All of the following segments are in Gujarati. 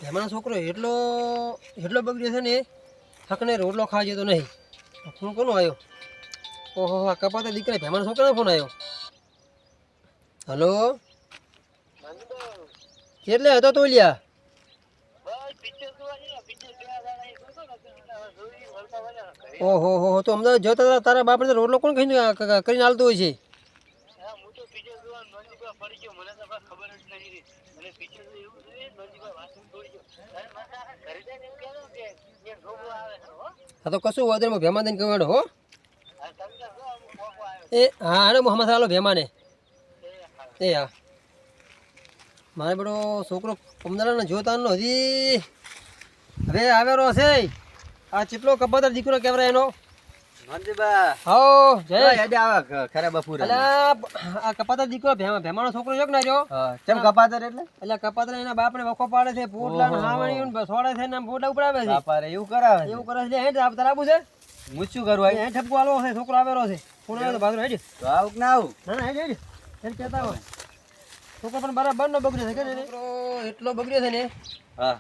ભેમાનો છોકરો એટલો એટલો બગડ્યો છે ને હકને રોટલો ખાવા જતો નહીં. ફોન કોનો આવ્યો? ઓહો આ કપાતા દીકરા ભેમાનો છોકરાનો ફોન આવ્યો. હલો કેટલે હતો તો લ્યા? ઓહો હો તો અમદાવાદ જતા તારા બાપને રોટલો કોણ કરીને હાલતું હોય છે? હા તો કશું વાંધો નહીં, ભેમા દઈને કહેવાનો હો. એ હા હાડો મોહમ્મદ હાલો ભેમાને. એ હા મારે બધો છોકરો અમદાવાદનો જોતાનો હજી હવે આવેલો હશે. આ ચેટલો કપાતર દીકરો કેવરા એનો? આ કપાતર દીકરો ભેમાનો છોકરો છે ને જો ચમ કપાતર એટલે કપાતર એના બાપને વખો પાડે છે, પોટલા હાવણી સોડે છે ને પોટલા ઉપડાવે છે. એવું કરાવે એવું કરે છે. હેડ તરાબુ છે હું શું કરું? હે ઠપકો આલો છે, છોકરો આવેલો છે. ફોન આવ્યો તો બાજુ હેડ. તો આવું ના આવું? ના ના હેડ હેડ હેડ કહેતા હોય. છોકરો પણ બરાબર નો બગડ્યો છે કે છોકરો એટલો બગડ્યો છે ને હા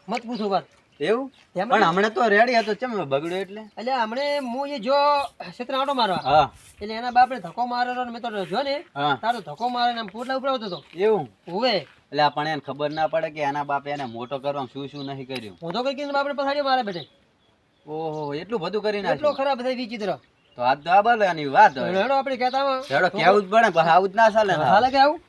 મત પૂછો વાત. એવું પણ હમણાં તો રેડી હતો, ચમ બગડ્યો એટલે હમણે હું એ જો ક્ષેત્ર આટો મારવા હા એટલે એના બાપને ધક્કો મારેલો ને મેં તો જો ને હા તારો ધક્કો મારે ને આમ પોટલા ઉપડાવતો હતો. એવું હોવે એટલે પણ એને ખબર ના પડે કે એના બાપે એને મોટો કરવા શું શું નહીં કર્યું. હું તો કઈ બાપને પછાડ્યો મારે બેટે. ઓહો એટલું બધું કરી એટલો નાખ્યું. ખરાબ થઈ વિચિત્ર. તો આ તો આ બોલવાની વાત હોય. હેડો આપણે કહેતા હેડો કેવું જ પડે પણ આવું જ ના ચાલે ને. હાલે કે આવું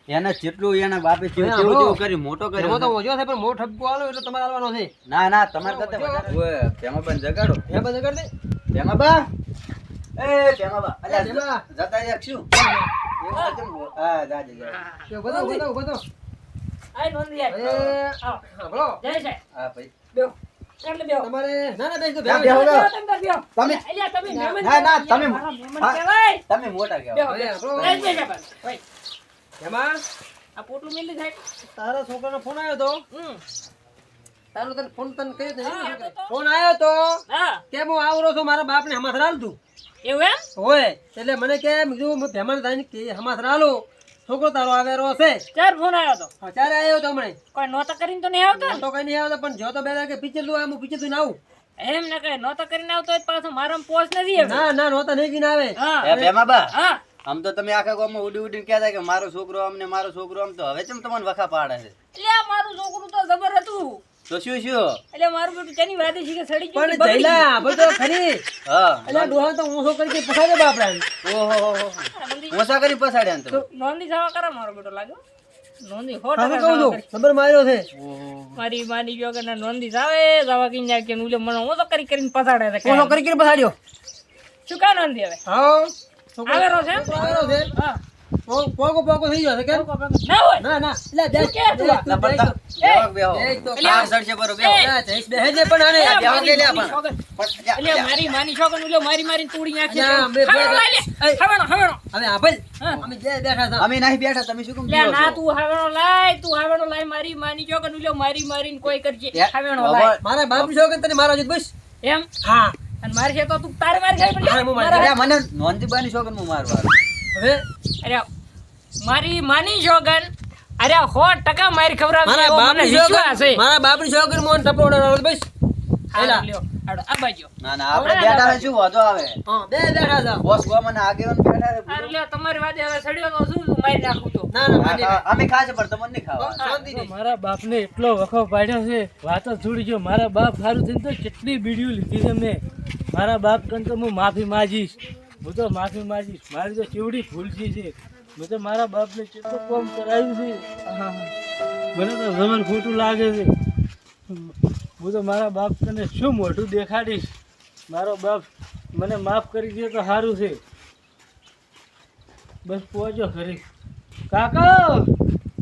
એને જેટલું એના બાપે કેવું જેવું કર્યું મોટો કર્યો. એમાં તો ઓછો છે પણ મોટો ઠપકો આલો એટલે તમારે આલવાનો છે. ના ના તમારે કરતા વધારે. ઓય ભેમા બંધ જગાડો. એ બધું કરી દે. ભેમા બા એ ભેમા બા અલ્યા ભેમા. જતા એક શું હા જાજે જો બધો બધો આય નોંધી આય. એ આવો. હા બોલો જય છે. હા ભાઈ બેહો. એટલે બેહો. તમારે ના ના બેસ તો ના, બેહો. બેહો. તમે બેહો. તમે અલ્યા તમે મહેમાન ના, ના, કહેવાય. તમે- મારા મહેમાન હા. કહેવાય. તમે મોટા બેહો, કહેવાય. બેહો. હવે જય છે ભાઈ. ભાઈ, એમાં આ પોટલું મેલી થાય. તારા છોકરાનો ફોન આવ્યો તો તારો તને ફોન તને કહ્યું તો હા, એમ તો તો. ફોન આવ્યો તો હા. કે હું આવરો છું મારા બાપને હમાસ રાલતું એવું એમ? હોય એટલે મને કે કીધું હું ભેમાન થઈને કે હમાસ રાલો છોકરો તારો આવેરો છે. ચાર ફોન આવ્યો તો. અત્યારે આવ્યો તો હમણે કોઈ નોતા કરીને તો નહીં આવતો હું ને? તો કઈ નહીં આવતો પણ જો તો બે કે પિક્ચર નું હું પિક્ચર તું આવું એમ ને કઈ નોતા કરીને આવતો હોય તો પાછો મારામાં પોસ નથી હવે. ના ના નહોતા નહીં કીને આવે હા. એ ભેમા બા હા. આમ તો તમે આખા ગામમાં ઉડી ઉડીને કહેતા કે મારો છોકરો આમ ને મારો છોકરો આમ, તો હવે ચમ તમને વખા પાડે છે? એટલે આ મારું છોકરું તો જબર હતું. તો શું શું એટલે મારું બેટું તેની વાદે છે કે સડી ગયું પણ કે બગડી જઈલા બધો ખરી હા એટલે ડોહા તો હું કરી કે પસાડે બાપડા ઓહો ગયું. નોંધી- મોસા કરી પછાડ્યા ને તમે. નોંધી જવા કરે મારો બેટો લાગ્યો. નોંધી સો હા ટકા કહું જવા છું કરે. ખબર માર્યો છે ઓહો મારી માની ગયો કે ના નોંધી જાવે જવા કઈ જાય કે ઉલે મને હું તો કરીને પસાડે છે કોનો કરી કે પસાડ્યો શું કા નોંધી હવે હા છોકરો આવેલો છે? આવેલો છે હા પોગો પોગો થઈ ગયો છે કેમ ના હોય ના ના એટલે બેસ કે તું? બેસ, ના તું બેસ પડતા. તો. બેહો, બેહો. બેસ તો. આ સડશે બરો, બેહો. ના, જઈશ બેહે છે પણ આને એ, બેહો કે લ્યા મારી પણ. છોકરી. પણ, એટલે મારી માની છોકરી ઉલે મારી મારીને તોડી નાખી ના, છે. બે- હવેણો લાય લે. એ. હવેણો, હવેણો. હવે આભલ હા. અમે જે બેઠા હતા અમે નહીં બેઠા, તમે શું કેમ લે જીવો ના છો? તું હવેણો લાય તું હવેણો લાય મારી માની છોકરી ઉલે મારી મારીને કોઈ કરજે એ, હવેણો બાબા, લાય મારા બાપ છો કે તને મારો જ બસ એમ હા અને મારી છે તો તું તારે મારી ખાઈ મારે હું મારી પડી અરે મને નોંધીબાની છોકરીને હું મારવા હવે અરે મારી માની છોકર અરે 100% મારી ખવડાવશે મારા એવો બાપ મને વિશ્વાસ છે. મારા બાપની છોકરી મોન ટપોડો બસ હાલો, લ્યો, હાલો, આ બાજુ. ના ના આપણે બેઠા છે, શું વાંધો આવે? હા બે બેઠા હતા બોસ ગોમને આગેવાન બેઠા છે. હાલો, લ્યો, તમારી વાદે હવે સડ્યો તો શું તું મારી નાખું તો ના ના માની હા, અમે ખાશે પણ તમને નહીં ખાવા. શાંતિથી. મારા બાપને એટલો વખો પાડ્યો છે વાત જ છોડી ગયો. મારા બાપ સારું થઈને તો કેટલી બીડીઓ લીધી છે મેં. મારા બાપ કન તો હું માફી માંગીશ. હું તો માફી માંગીશ. મારી તો કેવડી ભૂલ થઈ છે. મેં તો મારા બાપને કેટલું કામ કરાવ્યું છે. આહા. મને તો જબર ખોટું લાગે છે. હું તો મારા બાપ તને શું મોઢું દેખાડીશ. મારો બાપ મને માફ કરી દે તો સારું છે. બસ પહોંચો ખરી. કાકા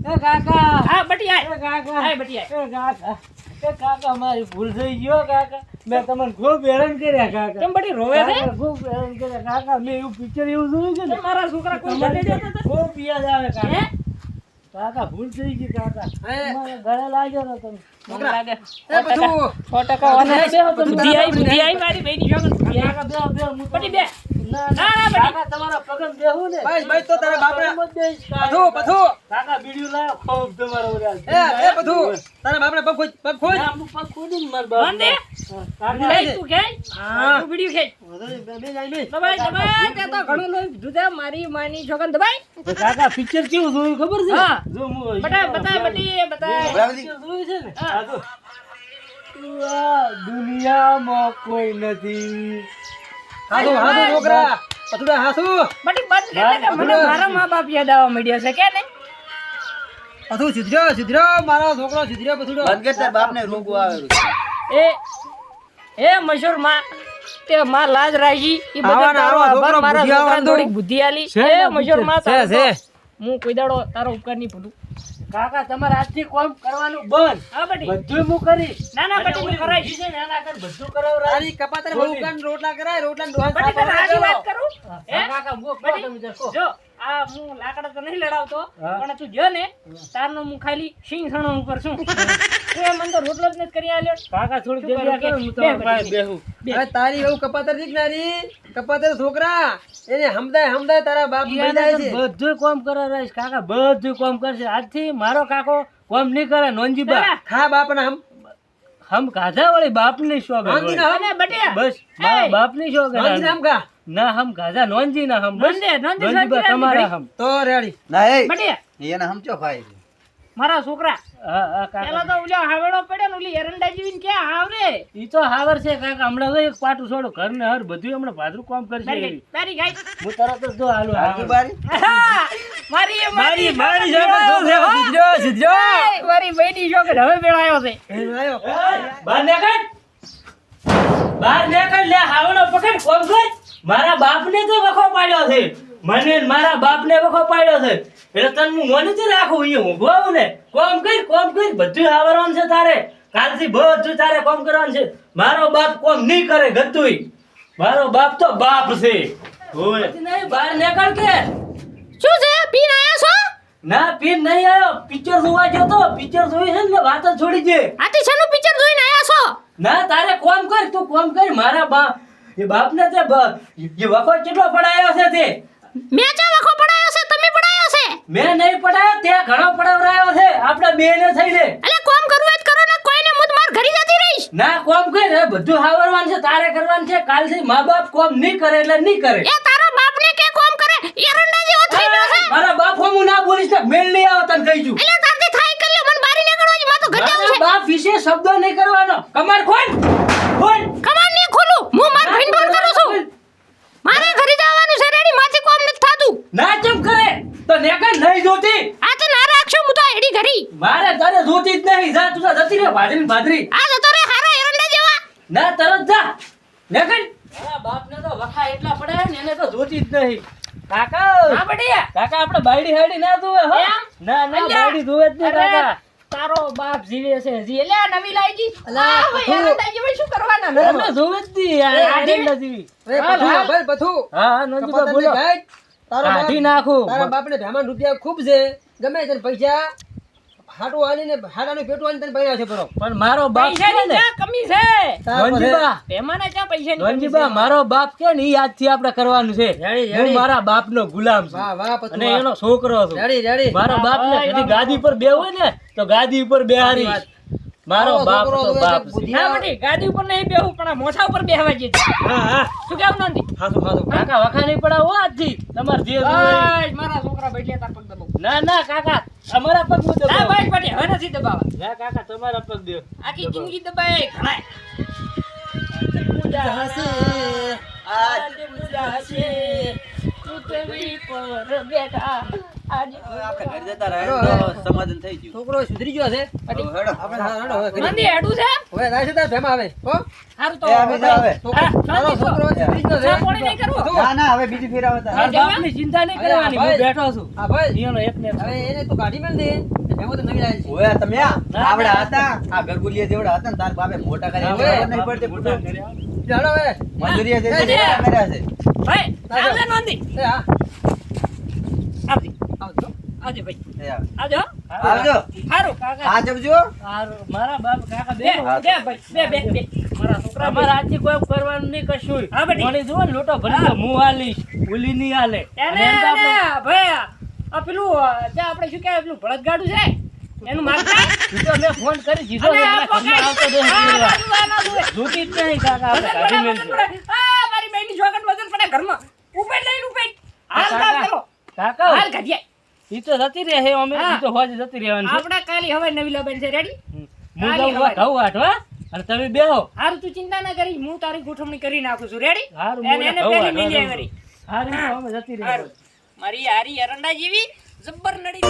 એ કાકા હા બટી આય એ કાકા આય બટી આય એ કાકા મારી ભૂલ થઈ ગયો કાકા. મેં તમને ખૂબ હેરાન કર્યા કાકા. કેમ બટી રોવે છે કાકા, ખૂબ હેરાન કર્યા કાકા. મેં એવું પિક્ચર એવું જોયું છે ને કેમ મારા છોકરા કોઈ તમારી જડે જતા હતા? ખૂબ યાદ આવે હે? કાકા. કાકા ભૂલ થઈ ગઈ કાકા. હે? તમારા ગળે લાગ્યો ને તમે. મને લાગે એ બધું 100% વાના બેહો તો બુદ્ધિ આઈ મારી બેની છોકર બુદ્ધિ આઈ. કાકા બે બટી બે ના ના, ના બટી. કાકા તમારા પગમ બેહું ને બસ તો તારા બાપને પગમ જ બેહીશ, પથું પથું કાકા બીડીયું લાયો ખૂબ તમારો ઓલા. એ પથું તારા બાપને પગ ખોજ પગ ખોજ ના, હું પગ ખોદીને મારા બાપને. વાંધે? કાકા ખેંચ તું ખેંચ. હા. તું વિડીયો ખેંચ. બે જાય બે દબાઈ દબાઈ તે તો ઘણું લોહી પીધું છે. મારી માની છોકન દબાઈ. કાકા પિક્ચર કેવું જોયું ખબર છે હા. જો હું બતાય બતાય બટી બતાય. બરાબર પિક્ચર જોયું છે ને હા. આ જો. આ દુનિયામાં કોઈ નથી. હાસુ હાસુ છોકરા પથુડા હાસુ બટી બંધ કર દે કે મને મારા મા બાપ યાદ આવવા માંડ્યા છે કે નહીં? પથુ સુધર્યો મારો છોકરો સુધર્યો પથુડો બંધ કર તાર બાપને રોગવું આવેલું એ મશહૂર માં તે માં લાજ રાજી ઈ બધા આવા ને તારો આવા આભાર છોકરો મારા બુદ્ધિ છોકરાને આવવાનું. થોડીક બુદ્ધિ આલી છે એ ને મશહૂર માં છે, તારો છે. તો હું કોઈ દાડો તારો ઉપકાર નહીં ભૂલું. કાકા તમારે આજથી કોમ કરવાનું બંધ. હા બટી બધું હું કરીશ. ના ના અને બટી હું ઓલી કરાઈશ. બુદ્ધિ છે ને એના આગળ બધું કરાવરાય. તારી કપાતરે બહુ કાન રોટલા કરાય રોટલા ને ડોહા બટી તને આજી વાત કરું હે? હા, કાકા હું કહો બટી, તમે જશો. જો આ હું લાકડા તો નહીં લડાવતો હા. પણ તું જો ને તારનો હું ખાલી સિંગ સણો ઉપર છું તું એ મને તો રોટલો જ નથી કરી આલ્યો. કાકા થોડી શું જગ્યા કરું કરો, હું કે? તમારા બે પાસે બટી. બેહું. અરે તારી એવું કપાતર શીખનારી કપાતર છોકરા એને હમદાય તારા બાપ બધાય છે બધું કામ કરાવરાઈશ કાકા બધું કામ કરશે આજથી મારો કાકો કામ નહીં કરે નોનજીબા ના, ખા બાપના હમ કાધા વાળી બાપની શોખ નોંધી ના અને બટિયા બસ મારા બાપની શોખ નોંધી નામ ખા ના હમ કાધા નોનજી ના હમ બસ નોંધે, નોંધે નોનજીબા સાચી તમારા વાત હમ તો રેડી ના એ બટિયા એને સમજો ભાઈ મારા છોકરા હા હા પેલા કાકા તો ઓલો હાવેડો પડ્યો ને ઓલી એરંડા જેવી ક્યાં હાવરે ઈ તો હાવર છે કાકા હમણાં તો એક પાટું છોડો ઘર ને હર બધું હમણાં ભાદરું કામ કરશે એવી. તારી ગાય હું તરત જ જો હાલું આજુ બારી મારી એ મારી છોકરી મારી છે, હો. સુધર્યો સુધર્યો એ, મારી બહેની છોકરી હવે બેળાયો છે આવ્યો બહાર નીકળ બહાર નીકળ લે હાવડો પકડ કોમ કર મારા બાપને તો વખો પાડ્યો છે મને ને મારા બાપને વખો પાડ્યો છે એટલે તને હું મોને જ રાખું અહીંયા ઊભો આવું ને કોમ કર બધું આવરવાનું છે તારે કાલથી બધું તારે કોમ કરવાનું છે મારો બાપ કોમ નહીં કરે ગતુંય મારો બાપ તો બાપ છે હોય નહીં બહાર નીકળ કે શું છે પીન આયા છો ના પીન નહીં આવ્યો પિક્ચર જોવા ગયો તો પિક્ચર જોઈ છે ને વાત જ છોડી દે આથી શેનું પિક્ચર જોઈને આયા છો ના તારે કોમ કર તું કોમ કર મારા બાપ એ બાપને તે એ વખો કેટલો પડાયો છે તે મેં ચા વખો પડાયો છે તમે પડાયો છે મેં નહીં પડાયો તે ઘણો પડાવરાયો છે આપણે બેને થઈને અલે કોમ કરવું જ કરો ને કોઈને મુદ માર ઘરી જતી રહીશ ના કોમ કર હવે બધું હાવરવાનું છે તારે કરવાનું છે કાલથી મા બાપ કોમ નહીં કરે એટલે નહીં કરે એ તારો બાપને કે કોમ કરે એરંડા જેવો થઈ ગયો છે મારા બાપ હું ના બોલીશ ને મેલ નહીં આવે તને કહી દઉં એટલે તારથી થાય કરી લે મને બારી નીકળવા જ માતો ઘર જાવું મારા છે બાપ વિશે શબ્દો નહીં કરવાનો કમાર ખોલ કમાન ની ખોલું હું માર ભીંડોળ કરું છું મારે ઘરે જવાનું છે રેડી માથી કોમ નથી થાતું ના ચમ કરે તો નેકર નહીં જોતી આ તો ના રાખશો હું તો એડી ઘરી મારે તારે જોતી જ નહીં જા તું જા જતી રે ભાદરી આ જતો રે હારા એરંડા જેવા ના તરત જા નેકર મારા બાપને તો વખા એટલા પડ્યા ને એને તો જોતી જ નહીં કાકા હા બડિયા કાકા આપણે બાયડી હાયડી ના જોવે હો એમ? ના ના અલ્યા, બાયડી જોવે જ નહીં અરે, કાકા તારો બાપ જીવે છે હજી એટલે આ નવી લાઈજી અલા, આ હવે પથુ. એરંડા જેવા શું કરવાના ને એમને જોવે જ નહીં આ એ, આડેલા જેવી એ પથુ ભાઈ પથુ હા હા નોંધીબા કપાતરને બોલો ગાય તારો બાપ કાઢી નાખું તારા બાપને ભેમાન રૂપિયા ખૂબ છે ગમે તેને પૈસા હાટું હાલીને હાડાનું પેટું હાલીને તને પૈણા છે બરો પણ મારો બાપ છે પૈસાની ને ક્યાં કમી છે નોંધીબા તેમાંના ક્યાં પૈસાની કમી નોંધીબા છે? મારો બાપ કે ને ઈ આજથી આપણે કરવાનું છે રેડી, હું રેડી. મારા બાપનો ગુલામ છું વાહ વાહ પથુ અને એનો છોકરો છું રેડી રેડી મારા બાપને ભાઈ, કદી વાહ, ગાદી પર બેહો ને તો ગાદી ઉપર બેહારી વાત. મારો આવો બાપ છોકરો તો જોવે બાપ છે, છે બુદ્ધિ ના બટી ગાદી ઉપર નહીં બેહું પણ આ મોઢા ઉપર બેહવા જઈએ હા હા શું કેવું નંદી હાસુ હાસુ કાકા વખા નહીં પડાવો આજથી તમારે જે જોવે એ. આય, મારા છોકરા બેઠ્યા તાર પગ દબાવ ના ના કાકા અમારા પગ મુજબ ના ભાઈ બટી હવે નથી દબાવા ના કાકા તમારા પગ દે આખી જિંદગી દબાય ઘણાય આજે પૂજા હશે પૃથ્વી પર બેઠા આજે આપણે ઘરે જતા રહ્યા તો સમાધાન થઈ ગયું છોકરો સુધરી ગયો છે હવે હેડો આપણે હા, હેડો, હવે ઘરે. નંદી હેડું છે હવે જાય છે તાર ભેમા આવે હો સારું તો એ આવી જાઓ હવે. છોકરો તારો છોકરો સુધરી ગયો ચા છે પાણી નહીં કરવું પથુ. ના ના હવે બીજી ફેર આવે તારે. મારા બાપની ચિંતા નહીં કરવાની અરે, હું ભાઈ. બેઠો છું હા ભાઈ અહીંયાનો એક ને એક હવે એને તું કાઢી મેલ દે ભેમો તો નવી લાવી છે ઓય તમે આ ના, આવડા ના. હતા આ ગરગુલિયા જેવડા હતા ને તાર બાપે મોટા કર્યા હવે ખબર નહીં પડતી મોટા પૂછો. કર્યા. ચાલો હવે મંજૂરી છે એ, જેવડા કર્યા છે ભાઈ આવજે નંદી એ હા આવજે આવજો આવજો ભાઈ એ આવ. આવજો આવજો સારું કાકા આ જમજો મારા બાપ કાકા બે બે બે ભાઈ બે મારા છોકરા અમારે આજથી કોઈ કરવાનું નહીં કશું હા, બેટી. મને જુઓ ને લોટો ભરી દો, હું હાલીશ ઓલી નહીં હાલે એને અને એમ તો આપણે- એને ભાઈ આ પેલું ત્યાં આપણે શું કહેવાય પેલું બળદગાડું છે એનું માગતા ઈ તો મેં ફોન કરી દીધો અને ને, આ એના ઘરમાં આવતો દે હા, જીવવા. બાજુ આ ના જુએ. જોતી જ નહીં કાકા, આપણે કાઢી વજન મેલજો. પડે. આ મારી બેનની છોકરીને વજન પડે ઘરમાં ઉપેટ લઈને ઉપેટ હાલ કામ કાકા, કરો કાકા હાલ કાઢીએ ઈ તો જતી રહે અમે હા. ઈ તો હોજ જતી રહેવાની છે. આપણે કાલી હવે નવી લબન છે રેડી હું કાલી જાઉં હવારે. ઘઉં વાટવા અને તમે બેહો. હારું તું ચિંતા ના કરી હું તારી ગોઠવણી કરી નાખું છું રેડી હારું, એને હું એને ઘઉં પેલી વાટવા મિલી જાઉં કરી છું. હારું, અમે જતી રહે હારું મારી હારી એરંડા જેવી જબ્બર નડી